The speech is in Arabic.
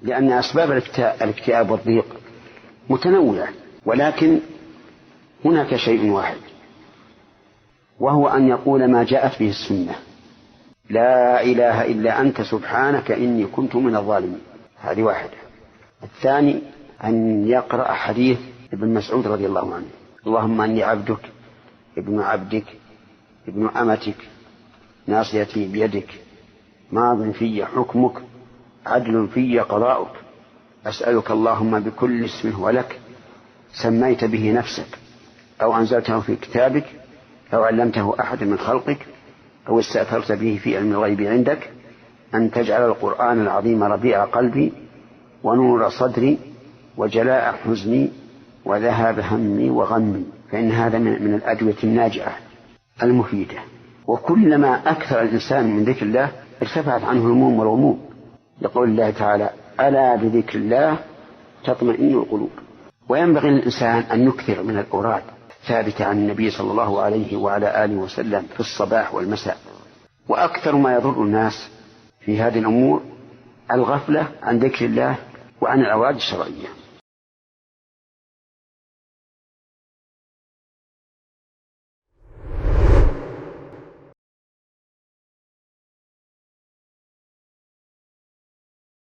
لأن أسباب الاكتئاب والضيق متنوعة، ولكن هناك شيء واحد، وهو أن يقول ما جاءت به السنة: لا إله إلا أنت سبحانك إني كنت من الظالمين. هذه واحدة. الثاني أن يقرأ حديث ابن مسعود رضي الله عنه: اللهم أني عبدك ابن عبدك ابن أمتك ناصيتي بيدك ماض في حكمك عدل في قضاؤك أسألك اللهم بكل اسم هو لك سميت به نفسك أو أنزلته في كتابك أو علمته أحد من خلقك أو استأثرت به في علم الغيب عندك أن تجعل القرآن العظيم ربيع قلبي ونور صدري وجلاء حزني وذهاب همي وغمي. فإن هذا من الأدوية الناجعة المفيدة. وكلما أكثر الإنسان من ذكر الله ارتفعت عنه الهموم والغموم، يقول الله تعالى: ألا بذكر الله تطمئن القلوب. وينبغي للإنسان أن يكثر من الأوراد ثابتة عن النبي صلى الله عليه وعلى آله وسلم في الصباح والمساء. وأكثر ما يضر الناس في هذه الأمور الغفلة عن ذكر الله وعن الأوراد الشرعية.